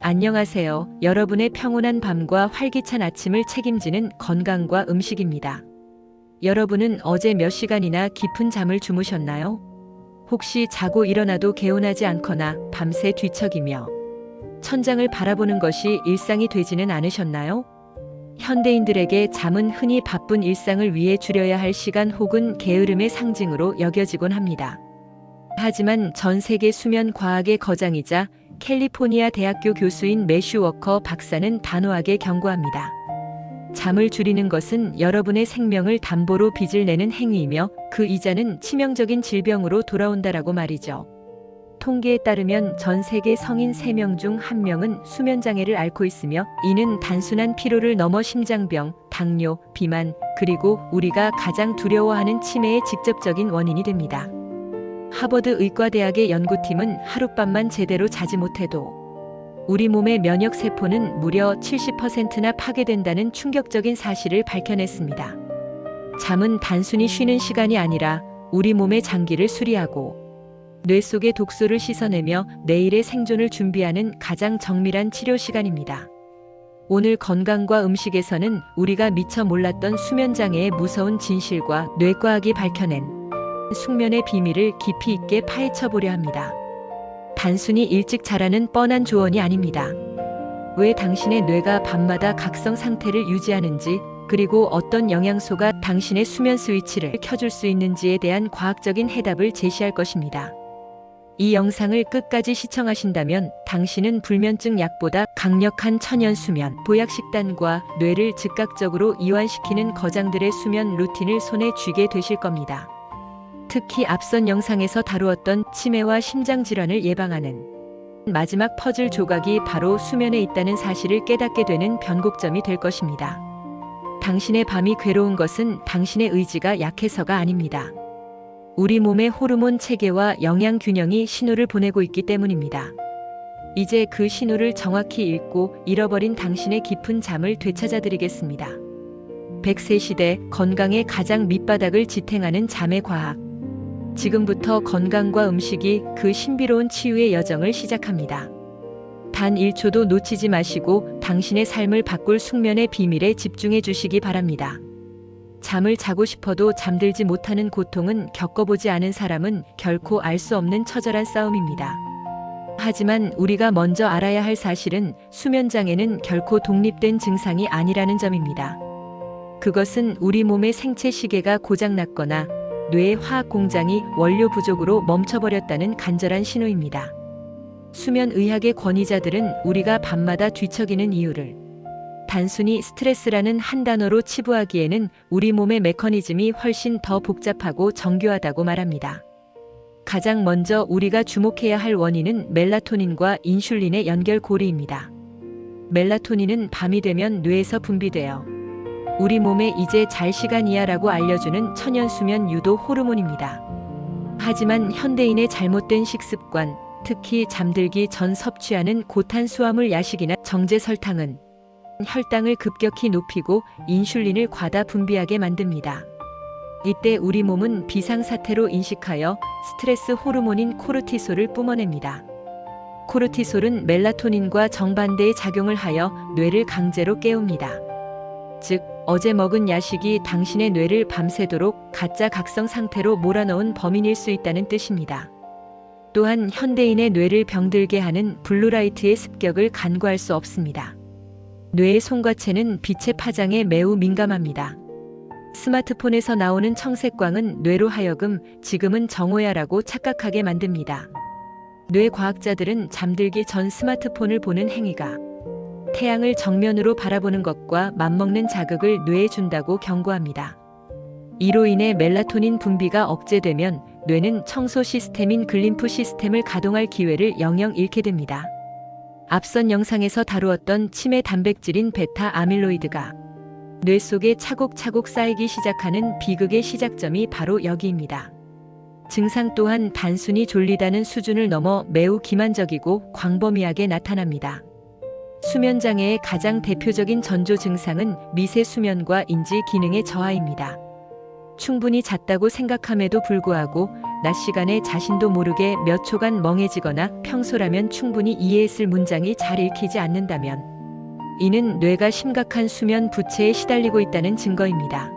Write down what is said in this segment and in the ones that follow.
안녕하세요. 여러분의 평온한 밤과 활기찬 아침을 책임지는 건강과 음식입니다. 여러분은 어제 몇 시간이나 깊은 잠을 주무셨나요? 혹시 자고 일어나도 개운하지 않거나 밤새 뒤척이며 천장을 바라보는 것이 일상이 되지는 않으셨나요? 현대인들에게 잠은 흔히 바쁜 일상을 위해 줄여야 할 시간 혹은 게으름의 상징으로 여겨지곤 합니다. 하지만 전 세계 수면 과학의 거장이자 캘리포니아 대학교 교수인 매슈 워커 박사는 단호하게 경고합니다. 잠을 줄이는 것은 여러분의 생명을 담보로 빚을 내는 행위이며 그 이자는 치명적인 질병으로 돌아온다라고 말이죠. 통계에 따르면 전 세계 성인 3명 중 1명은 수면장애를 앓고 있으며 이는 단순한 피로를 넘어 심장병, 당뇨, 비만, 그리고 우리가 가장 두려워하는 치매의 직접적인 원인이 됩니다. 하버드 의과대학의 연구팀은 하룻밤만 제대로 자지 못해도 우리 몸의 면역세포는 무려 70%나 파괴된다는 충격적인 사실을 밝혀냈습니다. 잠은 단순히 쉬는 시간이 아니라 우리 몸의 장기를 수리하고 뇌 속의 독소를 씻어내며 내일의 생존을 준비하는 가장 정밀한 치료 시간입니다. 오늘 건강과 음식에서는 우리가 미처 몰랐던 수면장애의 무서운 진실과 뇌과학이 밝혀낸 숙면의 비밀을 깊이 있게 파헤쳐 보려 합니다. 단순히 일찍 자라는 뻔한 조언이 아닙니다. 왜 당신의 뇌가 밤마다 각성 상태를 유지하는지, 그리고 어떤 영양소가 당신의 수면 스위치를 켜줄 수 있는지에 대한 과학적인 해답을 제시할 것입니다. 이 영상을 끝까지 시청하신다면 당신은 불면증 약보다 강력한 천연 수면, 보약 식단과 뇌를 즉각적으로 이완시키는 거장들의 수면 루틴을 손에 쥐게 되실 겁니다. 특히 앞선 영상에서 다루었던 치매와 심장질환을 예방하는 마지막 퍼즐 조각이 바로 수면에 있다는 사실을 깨닫게 되는 변곡점이 될 것입니다. 당신의 밤이 괴로운 것은 당신의 의지가 약해서가 아닙니다. 우리 몸의 호르몬 체계와 영양 균형이 신호를 보내고 있기 때문입니다. 이제 그 신호를 정확히 읽고 잃어버린 당신의 깊은 잠을 되찾아드리겠습니다. 100세 시대 건강의 가장 밑바닥을 지탱하는 잠의 과학. 지금부터 건강과 음식이 그 신비로운 치유의 여정을 시작합니다. 단 1초도 놓치지 마시고 당신의 삶을 바꿀 숙면의 비밀에 집중해 주시기 바랍니다. 잠을 자고 싶어도 잠들지 못하는 고통은 겪어보지 않은 사람은 결코 알 수 없는 처절한 싸움입니다. 하지만 우리가 먼저 알아야 할 사실은 수면장애는 결코 독립된 증상이 아니라는 점입니다. 그것은 우리 몸의 생체 시계가 고장났거나 뇌의 화학 공장이 원료 부족으로 멈춰버렸다는 간절한 신호입니다. 수면의학의 권위자들은 우리가 밤마다 뒤척이는 이유를 단순히 스트레스라는 한 단어로 치부하기에는 우리 몸의 메커니즘이 훨씬 더 복잡하고 정교하다고 말합니다. 가장 먼저 우리가 주목해야 할 원인은 멜라토닌과 인슐린의 연결고리입니다. 멜라토닌은 밤이 되면 뇌에서 분비되어 우리 몸에 이제 잘 시간이야 라고 알려주는 천연수면 유도 호르몬입니다. 하지만 현대인의 잘못된 식습관, 특히 잠들기 전 섭취하는 고탄수화물 야식이나 정제 설탕은 혈당을 급격히 높이고 인슐린을 과다 분비하게 만듭니다. 이때 우리 몸은 비상사태로 인식하여 스트레스 호르몬인 코르티솔을 뿜어냅니다. 코르티솔은 멜라토닌과 정반대의 작용을 하여 뇌를 강제로 깨웁니다. 즉, 어제 먹은 야식이 당신의 뇌를 밤새도록 가짜 각성 상태로 몰아넣은 범인일 수 있다는 뜻입니다. 또한 현대인의 뇌를 병들게 하는 블루라이트의 습격을 간과할 수 없습니다. 뇌의 송과체는 빛의 파장에 매우 민감합니다. 스마트폰에서 나오는 청색광은 뇌로 하여금 지금은 정오야라고 착각하게 만듭니다. 뇌 과학자들은 잠들기 전 스마트폰을 보는 행위가 태양을 정면으로 바라보는 것과 맞먹는 자극을 뇌에 준다고 경고합니다. 이로 인해 멜라토닌 분비가 억제되면 뇌는 청소 시스템인 글림프 시스템을 가동할 기회를 영영 잃게 됩니다. 앞선 영상에서 다루었던 치매 단백질인 베타 아밀로이드가 뇌 속에 차곡차곡 쌓이기 시작하는 비극의 시작점이 바로 여기입니다. 증상 또한 단순히 졸리다는 수준을 넘어 매우 기만적이고 광범위하게 나타납니다. 수면장애의 가장 대표적인 전조 증상은 미세 수면과 인지 기능의 저하입니다. 충분히 잤다고 생각함에도 불구하고 낮 시간에 자신도 모르게 몇 초간 멍해지거나 평소라면 충분히 이해했을 문장이 잘 읽히지 않는다면 이는 뇌가 심각한 수면 부채에 시달리고 있다는 증거입니다.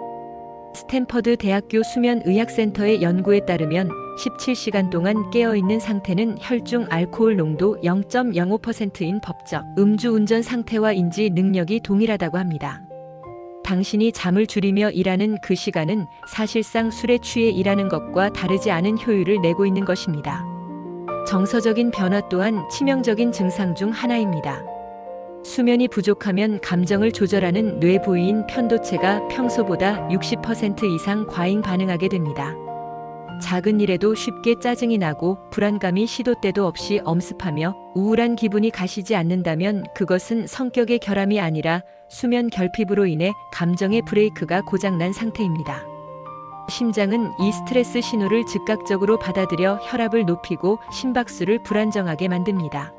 스탠퍼드 대학교 수면의학센터의 연구에 따르면 17시간 동안 깨어있는 상태는 혈중 알코올 농도 0.05%인 법적 음주운전 상태와 인지 능력이 동일하다고 합니다. 당신이 잠을 줄이며 일하는 그 시간은 사실상 술에 취해 일하는 것과 다르지 않은 효율을 내고 있는 것입니다. 정서적인 변화 또한 치명적인 증상 중 하나입니다. 수면이 부족하면 감정을 조절하는 뇌 부위인 편도체가 평소보다 60% 이상 과잉 반응하게 됩니다. 작은 일에도 쉽게 짜증이 나고 불안감이 시도 때도 없이 엄습하며 우울한 기분이 가시지 않는다면 그것은 성격의 결함이 아니라 수면 결핍으로 인해 감정의 브레이크가 고장난 상태입니다. 심장은 이 스트레스 신호를 즉각적으로 받아들여 혈압을 높이고 심박수를 불안정하게 만듭니다.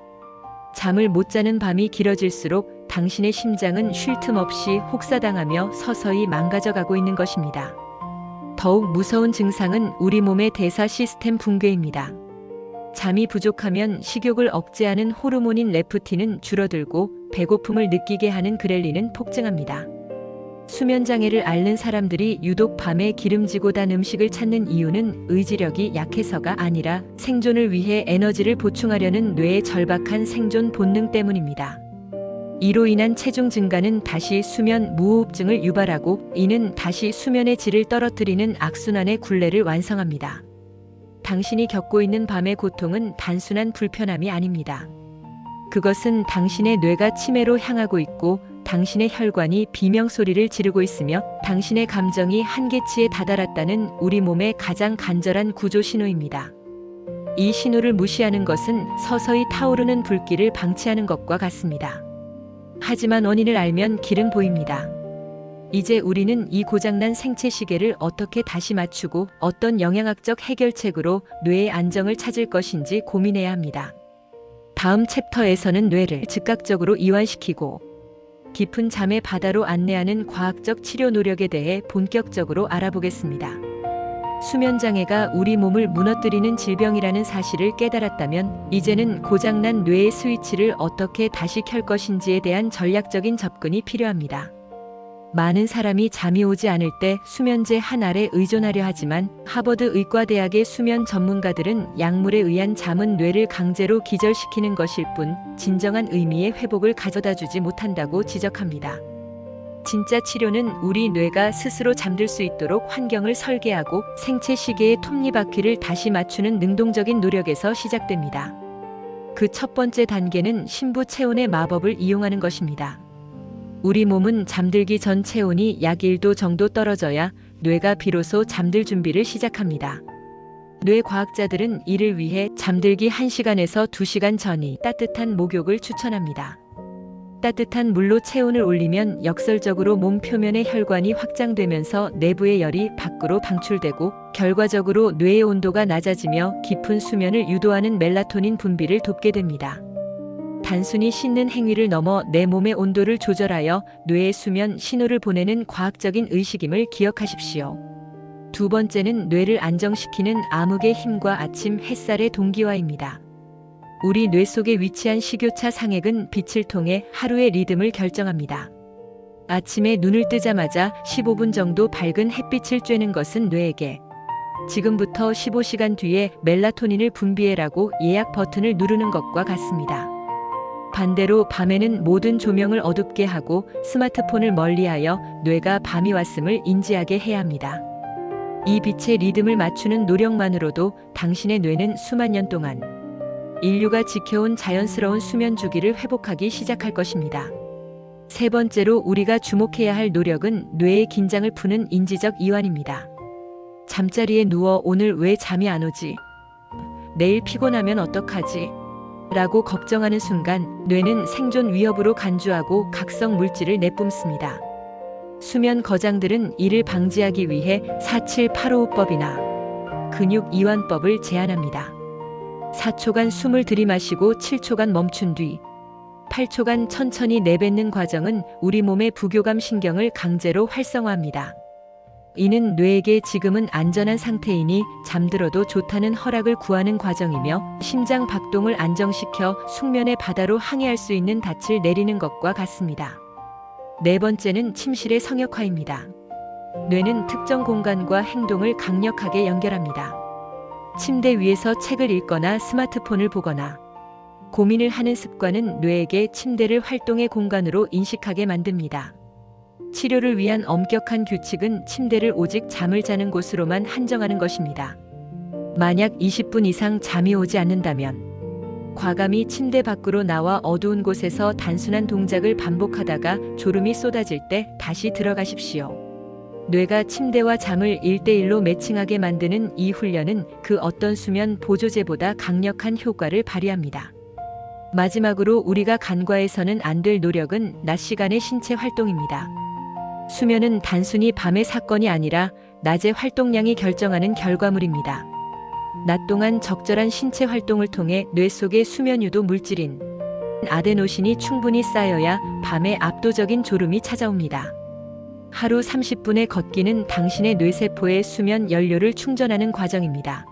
잠을 못 자는 밤이 길어질수록 당신의 심장은 쉴 틈 없이 혹사당하며 서서히 망가져가고 있는 것입니다. 더욱 무서운 증상은 우리 몸의 대사 시스템 붕괴입니다. 잠이 부족하면 식욕을 억제하는 호르몬인 레프틴은 줄어들고 배고픔을 느끼게 하는 그렐린은 폭증합니다. 수면 장애를 앓는 사람들이 유독 밤에 기름지고 단 음식을 찾는 이유는 의지력이 약해서가 아니라 생존을 위해 에너지를 보충하려는 뇌의 절박한 생존 본능 때문입니다. 이로 인한 체중 증가는 다시 수면 무호흡증을 유발하고 이는 다시 수면의 질을 떨어뜨리는 악순환의 굴레를 완성합니다. 당신이 겪고 있는 밤의 고통은 단순한 불편함이 아닙니다. 그것은 당신의 뇌가 치매로 향하고 있고 당신의 혈관이 비명소리를 지르고 있으며 당신의 감정이 한계치에 다다랐다는 우리 몸의 가장 간절한 구조 신호입니다. 이 신호를 무시하는 것은 서서히 타오르는 불길을 방치하는 것과 같습니다. 하지만 원인을 알면 길은 보입니다. 이제 우리는 이 고장난 생체 시계를 어떻게 다시 맞추고 어떤 영양학적 해결책으로 뇌의 안정을 찾을 것인지 고민해야 합니다. 다음 챕터에서는 뇌를 즉각적으로 이완시키고 깊은 잠의 바다로 안내하는 과학적 치료 노력에 대해 본격적으로 알아보겠습니다. 수면장애가 우리 몸을 무너뜨리는 질병이라는 사실을 깨달았다면 이제는 고장난 뇌의 스위치를 어떻게 다시 켤 것인지에 대한 전략적인 접근이 필요합니다. 많은 사람이 잠이 오지 않을 때 수면제 한 알에 의존하려 하지만 하버드 의과대학의 수면 전문가들은 약물에 의한 잠은 뇌를 강제로 기절시키는 것일 뿐 진정한 의미의 회복을 가져다 주지 못한다고 지적합니다. 진짜 치료는 우리 뇌가 스스로 잠들 수 있도록 환경을 설계하고 생체 시계의 톱니바퀴를 다시 맞추는 능동적인 노력에서 시작됩니다. 그 첫 번째 단계는 신부 체온의 마법을 이용하는 것입니다. 우리 몸은 잠들기 전 체온이 약 1도 정도 떨어져야 뇌가 비로소 잠들 준비를 시작합니다. 뇌 과학자들은 이를 위해 잠들기 1시간에서 2시간 전이 따뜻한 목욕을 추천합니다. 따뜻한 물로 체온을 올리면 역설적으로 몸 표면의 혈관이 확장되면서 내부의 열이 밖으로 방출되고 결과적으로 뇌의 온도가 낮아지며 깊은 수면을 유도하는 멜라토닌 분비를 돕게 됩니다. 단순히 씻는 행위를 넘어 내 몸의 온도를 조절하여 뇌의 수면 신호를 보내는 과학적인 의식임을 기억하십시오. 두 번째는 뇌를 안정시키는 암흑의 힘과 아침 햇살의 동기화입니다. 우리 뇌 속에 위치한 식교차 상액은 빛을 통해 하루의 리듬을 결정합니다. 아침에 눈을 뜨자마자 15분 정도 밝은 햇빛을 쬐는 것은 뇌에게 지금부터 15시간 뒤에 멜라토닌을 분비해라고 예약 버튼을 누르는 것과 같습니다. 반대로 밤에는 모든 조명을 어둡게 하고 스마트폰을 멀리하여 뇌가 밤이 왔음을 인지하게 해야 합니다. 이 빛의 리듬을 맞추는 노력만으로도 당신의 뇌는 수만 년 동안 인류가 지켜온 자연스러운 수면 주기를 회복하기 시작할 것입니다. 세 번째로 우리가 주목해야 할 노력은 뇌의 긴장을 푸는 인지적 이완입니다. 잠자리에 누워 오늘 왜 잠이 안 오지? 내일 피곤하면 어떡하지? 라고 걱정하는 순간 뇌는 생존 위협으로 간주하고 각성 물질을 내뿜습니다. 수면 거장들은 이를 방지하기 위해 4785법이나 근육 이완법을 제안합니다. 4초간 숨을 들이마시고 7초간 멈춘 뒤 8초간 천천히 내뱉는 과정은 우리 몸의 부교감 신경을 강제로 활성화합니다. 이는 뇌에게 지금은 안전한 상태이니 잠들어도 좋다는 허락을 구하는 과정이며 심장 박동을 안정시켜 숙면의 바다로 항해할 수 있는 닻을 내리는 것과 같습니다. 네 번째는 침실의 성역화입니다. 뇌는 특정 공간과 행동을 강력하게 연결합니다. 침대 위에서 책을 읽거나 스마트폰을 보거나 고민을 하는 습관은 뇌에게 침대를 활동의 공간으로 인식하게 만듭니다. 치료를 위한 엄격한 규칙은 침대를 오직 잠을 자는 곳으로만 한정하는 것입니다. 만약 20분 이상 잠이 오지 않는다면 과감히 침대 밖으로 나와 어두운 곳에서 단순한 동작을 반복하다가 졸음이 쏟아질 때 다시 들어가십시오. 뇌가 침대와 잠을 1대1로 매칭하게 만드는 이 훈련은 그 어떤 수면 보조제보다 강력한 효과를 발휘합니다. 마지막으로 우리가 간과해서는 안 될 노력은 낮 시간의 신체 활동입니다. 수면은 단순히 밤의 사건이 아니라 낮의 활동량이 결정하는 결과물입니다. 낮 동안 적절한 신체 활동을 통해 뇌 속의 수면 유도 물질인 아데노신이 충분히 쌓여야 밤에 압도적인 졸음이 찾아옵니다. 하루 30분의 걷기는 당신의 뇌세포의 수면 연료를 충전하는 과정입니다.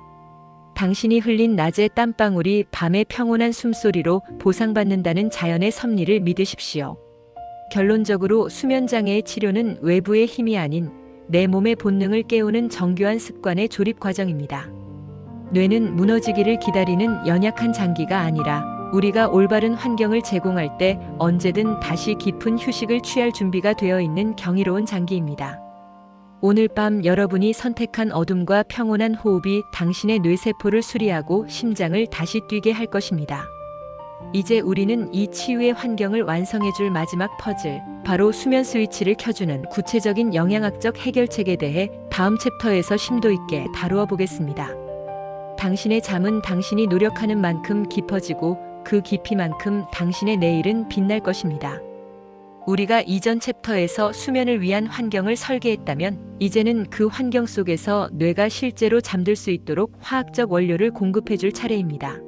당신이 흘린 낮의 땀방울이 밤의 평온한 숨소리로 보상받는다는 자연의 섭리를 믿으십시오. 결론적으로 수면장애의 치료는 외부의 힘이 아닌 내 몸의 본능을 깨우는 정교한 습관의 조립 과정입니다. 뇌는 무너지기를 기다리는 연약한 장기가 아니라 우리가 올바른 환경을 제공할 때 언제든 다시 깊은 휴식을 취할 준비가 되어 있는 경이로운 장기입니다. 오늘 밤 여러분이 선택한 어둠과 평온한 호흡이 당신의 뇌세포를 수리하고 심장을 다시 뛰게 할 것입니다. 이제 우리는 이 치유의 환경을 완성해줄 마지막 퍼즐, 바로 수면 스위치를 켜주는 구체적인 영양학적 해결책에 대해 다음 챕터에서 심도 있게 다루어 보겠습니다. 당신의 잠은 당신이 노력하는 만큼 깊어지고 그 깊이만큼 당신의 내일은 빛날 것입니다. 우리가 이전 챕터에서 수면을 위한 환경을 설계했다면 이제는 그 환경 속에서 뇌가 실제로 잠들 수 있도록 화학적 원료를 공급해줄 차례입니다.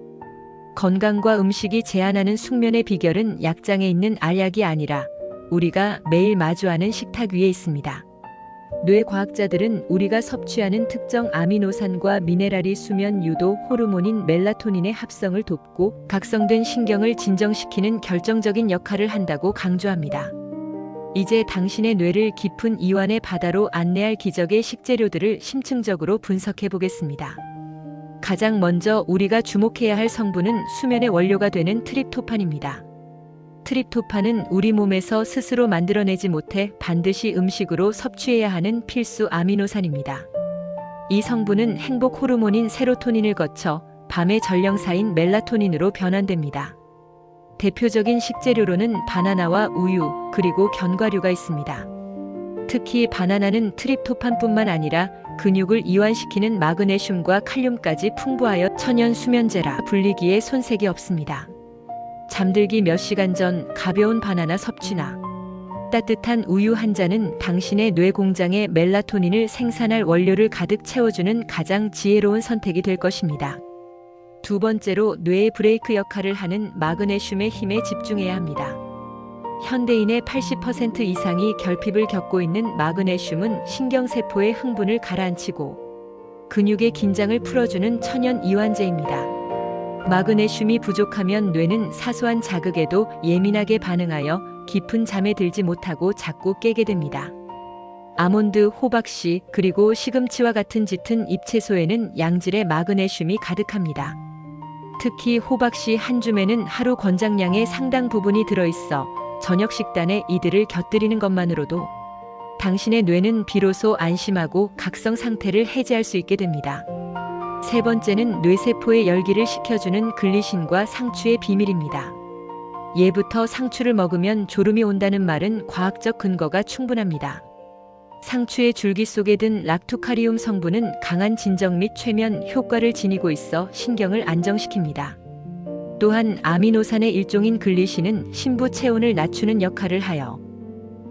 건강과 음식이 제한하는 숙면의 비결은 약장에 있는 알약이 아니라 우리가 매일 마주하는 식탁 위에 있습니다. 뇌과학자들은 우리가 섭취하는 특정 아미노산과 미네랄이 수면 유도 호르몬인 멜라토닌의 합성을 돕고 각성된 신경을 진정시키는 결정적인 역할을 한다고 강조합니다. 이제 당신의 뇌를 깊은 이완의 바다로 안내할 기적의 식재료들을 심층적으로 분석해 보겠습니다. 가장 먼저 우리가 주목해야 할 성분은 수면의 원료가 되는 트립토판입니다. 트립토판은 우리 몸에서 스스로 만들어내지 못해 반드시 음식으로 섭취해야 하는 필수 아미노산입니다. 이 성분은 행복 호르몬인 세로토닌을 거쳐 밤의 전령사인 멜라토닌으로 변환됩니다. 대표적인 식재료로는 바나나와 우유, 그리고 견과류가 있습니다. 특히 바나나는 트립토판뿐만 아니라 근육을 이완시키는 마그네슘과 칼륨까지 풍부하여 천연 수면제라 불리기에 손색이 없습니다. 잠들기 몇 시간 전 가벼운 바나나 섭취나 따뜻한 우유 한 잔은 당신의 뇌 공장에 멜라토닌을 생산할 원료를 가득 채워주는 가장 지혜로운 선택이 될 것입니다. 두 번째로 뇌의 브레이크 역할을 하는 마그네슘의 힘에 집중해야 합니다. 현대인의 80% 이상이 결핍을 겪고 있는 마그네슘은 신경세포의 흥분을 가라앉히고 근육의 긴장을 풀어주는 천연 이완제입니다. 마그네슘이 부족하면 뇌는 사소한 자극에도 예민하게 반응하여 깊은 잠에 들지 못하고 자꾸 깨게 됩니다. 아몬드, 호박씨, 그리고 시금치와 같은 짙은 잎채소에는 양질의 마그네슘이 가득합니다. 특히 호박씨 한 줌에는 하루 권장량의 상당 부분이 들어있어 저녁 식단에 이들을 곁들이는 것만으로도 당신의 뇌는 비로소 안심하고 각성 상태를 해제할 수 있게 됩니다. 세 번째는 뇌세포의 열기를 식혀주는 글리신과 상추의 비밀입니다. 예부터 상추를 먹으면 졸음이 온다는 말은 과학적 근거가 충분합니다. 상추의 줄기 속에 든 락투카리움 성분은 강한 진정 및 최면 효과를 지니고 있어 신경을 안정시킵니다. 또한 아미노산의 일종인 글리신은 심부 체온을 낮추는 역할을 하여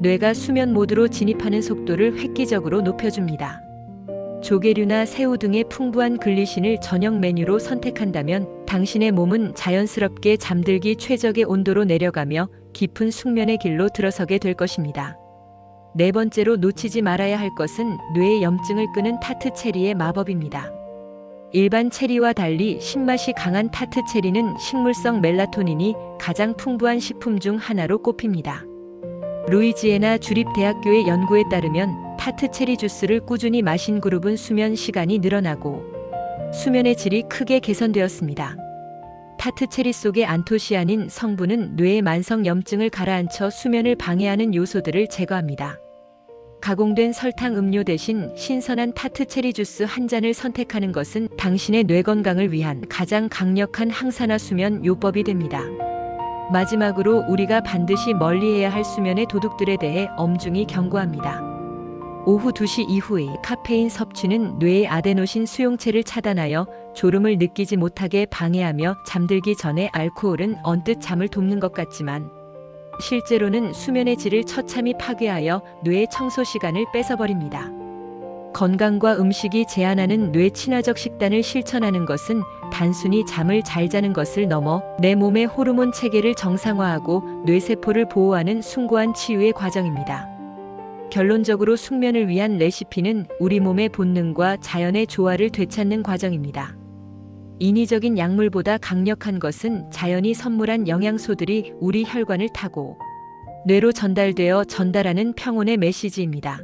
뇌가 수면 모드로 진입하는 속도를 획기적으로 높여줍니다. 조개류나 새우 등의 풍부한 글리신을 저녁 메뉴로 선택한다면 당신의 몸은 자연스럽게 잠들기 최적의 온도로 내려가며 깊은 숙면의 길로 들어서게 될 것입니다. 네 번째로 놓치지 말아야 할 것은 뇌의 염증을 끄는 타트 체리의 마법입니다. 일반 체리와 달리 신맛이 강한 타트 체리는 식물성 멜라토닌이 가장 풍부한 식품 중 하나로 꼽힙니다. 루이지애나 주립대학교의 연구에 따르면 타트 체리 주스를 꾸준히 마신 그룹은 수면 시간이 늘어나고 수면의 질이 크게 개선되었습니다. 타트 체리 속의 안토시아닌 성분은 뇌의 만성 염증을 가라앉혀 수면을 방해하는 요소들을 제거합니다. 가공된 설탕 음료 대신 신선한 타트 체리 주스 한 잔을 선택하는 것은 당신의 뇌 건강을 위한 가장 강력한 항산화 수면 요법이 됩니다. 마지막으로 우리가 반드시 멀리해야 할 수면의 도둑들에 대해 엄중히 경고합니다. 오후 2시 이후의 카페인 섭취는 뇌의 아데노신 수용체를 차단하여 졸음을 느끼지 못하게 방해하며 잠들기 전에 알코올은 언뜻 잠을 돕는 것 같지만 실제로는 수면의 질을 처참히 파괴하여 뇌의 청소 시간을 뺏어버립니다. 건강과 음식이 제안하는 뇌 친화적 식단을 실천하는 것은 단순히 잠을 잘 자는 것을 넘어 내 몸의 호르몬 체계를 정상화하고 뇌세포를 보호하는 숭고한 치유의 과정입니다. 결론적으로 숙면을 위한 레시피는 우리 몸의 본능과 자연의 조화를 되찾는 과정입니다. 인위적인 약물보다 강력한 것은 자연이 선물한 영양소들이 우리 혈관을 타고 뇌로 전달하는 평온의 메시지입니다.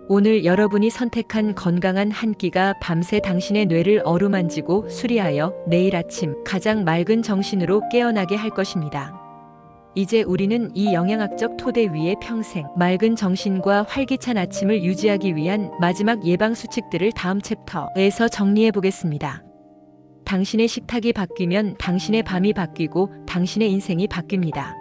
오늘 여러분이 선택한 건강한 한 끼가 밤새 당신의 뇌를 어루만지고 수리하여 내일 아침 가장 맑은 정신으로 깨어나게 할 것입니다. 이제 우리는 이 영양학적 토대 위에 평생 맑은 정신과 활기찬 아침을 유지하기 위한 마지막 예방 수칙들을 다음 챕터에서 정리해 보겠습니다. 당신의 식탁이 바뀌면 당신의 밤이 바뀌고 당신의 인생이 바뀝니다.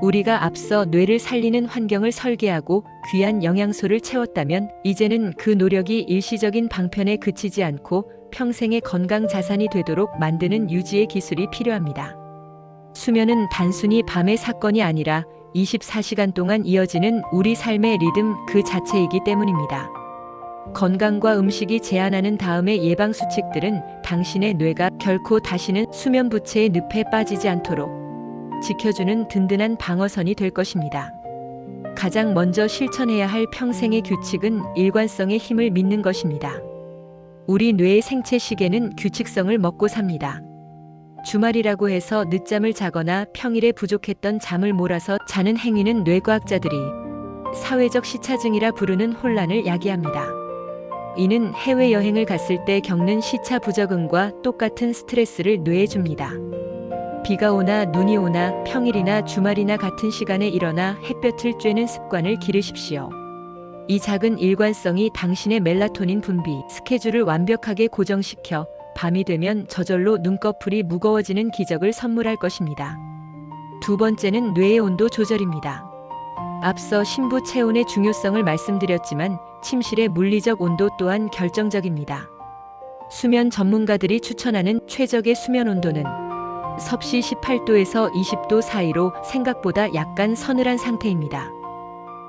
우리가 앞서 뇌를 살리는 환경을 설계하고 귀한 영양소를 채웠다면 이제는 그 노력이 일시적인 방편에 그치지 않고 평생의 건강 자산이 되도록 만드는 유지의 기술이 필요합니다. 수면은 단순히 밤의 사건이 아니라 24시간 동안 이어지는 우리 삶의 리듬 그 자체이기 때문입니다. 건강과 음식이 제안하는 다음의 예방 수칙들은 당신의 뇌가 결코 다시는 수면 부채의 늪에 빠지지 않도록 지켜주는 든든한 방어선이 될 것입니다. 가장 먼저 실천해야 할 평생의 규칙은 일관성의 힘을 믿는 것입니다. 우리 뇌의 생체 시계는 규칙성을 먹고 삽니다. 주말이라고 해서 늦잠을 자거나 평일에 부족했던 잠을 몰아서 자는 행위는 뇌과학자들이 사회적 시차증이라 부르는 혼란을 야기합니다. 이는 해외여행을 갔을 때 겪는 시차 부적응과 똑같은 스트레스를 뇌에 줍니다. 비가 오나 눈이 오나 평일이나 주말이나 같은 시간에 일어나 햇볕을 쬐는 습관을 기르십시오. 이 작은 일관성이 당신의 멜라토닌 분비 스케줄을 완벽하게 고정시켜 밤이 되면 저절로 눈꺼풀이 무거워지는 기적을 선물할 것입니다. 두 번째는 뇌의 온도 조절입니다. 앞서 신부 체온의 중요성을 말씀드렸지만 침실의 물리적 온도 또한 결정적입니다. 수면 전문가들이 추천하는 최적의 수면 온도는 섭씨 18도에서 20도 사이로 생각보다 약간 서늘한 상태입니다.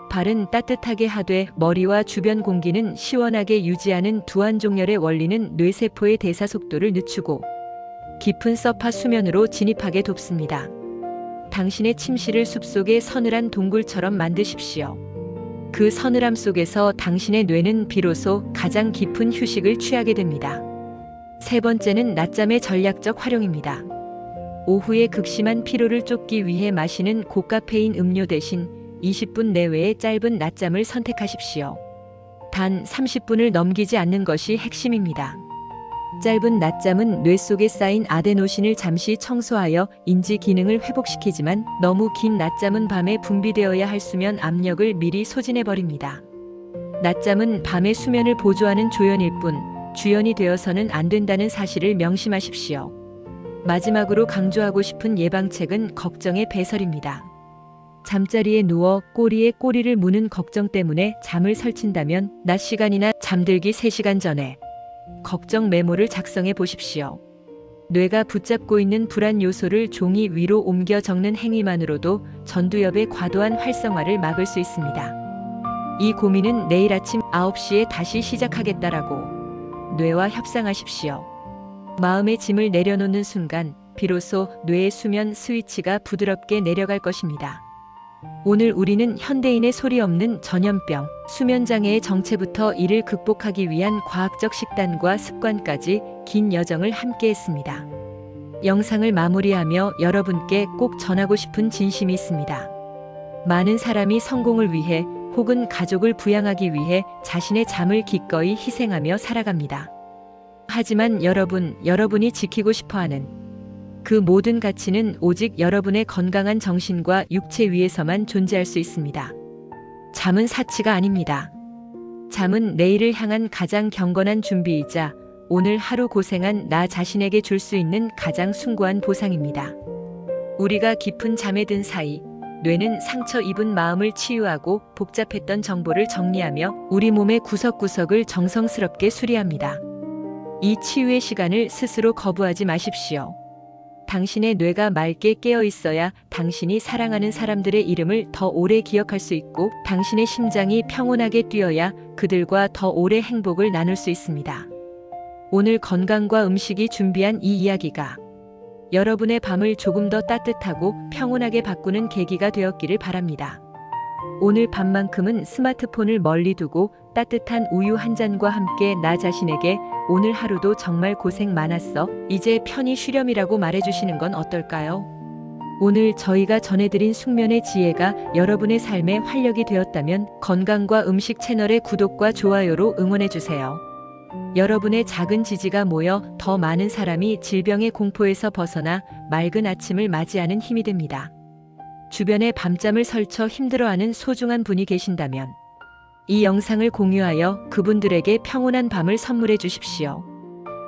발은 따뜻하게 하되 머리와 주변 공기는 시원하게 유지하는 두한종렬의 원리는 뇌세포의 대사 속도를 늦추고 깊은 서파 수면으로 진입하게 돕습니다. 당신의 침실을 숲속의 서늘한 동굴처럼 만드십시오. 그 서늘함 속에서 당신의 뇌는 비로소 가장 깊은 휴식을 취하게 됩니다. 세 번째는 낮잠의 전략적 활용입니다. 오후에 극심한 피로를 쫓기 위해 마시는 고카페인 음료 대신 20분 내외의 짧은 낮잠을 선택하십시오. 단 30분을 넘기지 않는 것이 핵심입니다. 짧은 낮잠은 뇌 속에 쌓인 아데노신을 잠시 청소하여 인지 기능을 회복시키지만 너무 긴 낮잠은 밤에 분비되어야 할 수면 압력을 미리 소진해버립니다. 낮잠은 밤의 수면을 보조하는 조연일 뿐 주연이 되어서는 안 된다는 사실을 명심하십시오. 마지막으로 강조하고 싶은 예방책은 걱정의 배설입니다. 잠자리에 누워 꼬리에 꼬리를 무는 걱정 때문에 잠을 설친다면 낮 시간이나 잠들기 3시간 전에 걱정 메모를 작성해 보십시오. 뇌가 붙잡고 있는 불안 요소를 종이 위로 옮겨 적는 행위만으로도 전두엽의 과도한 활성화를 막을 수 있습니다. 이 고민은 내일 아침 9시에 다시 시작하겠다라고 뇌와 협상하십시오. 마음의 짐을 내려놓는 순간 비로소 뇌의 수면 스위치가 부드럽게 내려갈 것입니다. 오늘 우리는 현대인의 소리 없는 전염병, 수면장애의 정체부터 이를 극복하기 위한 과학적 식단과 습관까지 긴 여정을 함께 했습니다. 영상을 마무리하며 여러분께 꼭 전하고 싶은 진심이 있습니다. 많은 사람이 성공을 위해 혹은 가족을 부양하기 위해 자신의 잠을 기꺼이 희생하며 살아갑니다. 하지만 여러분이 지키고 싶어 하는 그 모든 가치는 오직 여러분의 건강한 정신과 육체 위에서만 존재할 수 있습니다. 잠은 사치가 아닙니다. 잠은 내일을 향한 가장 경건한 준비이자 오늘 하루 고생한 나 자신에게 줄 수 있는 가장 숭고한 보상입니다. 우리가 깊은 잠에 든 사이 뇌는 상처 입은 마음을 치유하고 복잡했던 정보를 정리하며 우리 몸의 구석구석을 정성스럽게 수리합니다. 이 치유의 시간을 스스로 거부하지 마십시오. 당신의 뇌가 맑게 깨어 있어야 당신이 사랑하는 사람들의 이름을 더 오래 기억할 수 있고 당신의 심장이 평온하게 뛰어야 그들과 더 오래 행복을 나눌 수 있습니다. 오늘 건강과 음식이 준비한 이 이야기가 여러분의 밤을 조금 더 따뜻하고 평온하게 바꾸는 계기가 되었기를 바랍니다. 오늘 밤만큼은 스마트폰을 멀리 두고 따뜻한 우유 한 잔과 함께 나 자신에게 오늘 하루도 정말 고생 많았어. 이제 편히 쉬렴이라고 말해주시는 건 어떨까요? 오늘 저희가 전해드린 숙면의 지혜가 여러분의 삶의 활력이 되었다면 건강과 음식 채널의 구독과 좋아요로 응원해주세요. 여러분의 작은 지지가 모여 더 많은 사람이 질병의 공포에서 벗어나 맑은 아침을 맞이하는 힘이 됩니다. 주변에 밤잠을 설쳐 힘들어하는 소중한 분이 계신다면 이 영상을 공유하여 그분들에게 평온한 밤을 선물해 주십시오.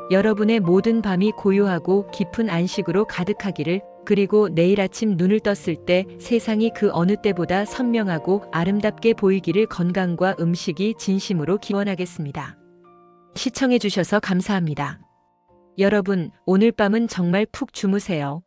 여러분의 모든 밤이 고요하고 깊은 안식으로 가득하기를, 그리고 내일 아침 눈을 떴을 때 세상이 그 어느 때보다 선명하고 아름답게 보이기를 건강과 음식이 진심으로 기원하겠습니다. 시청해 주셔서 감사합니다. 여러분, 오늘 밤은 정말 푹 주무세요.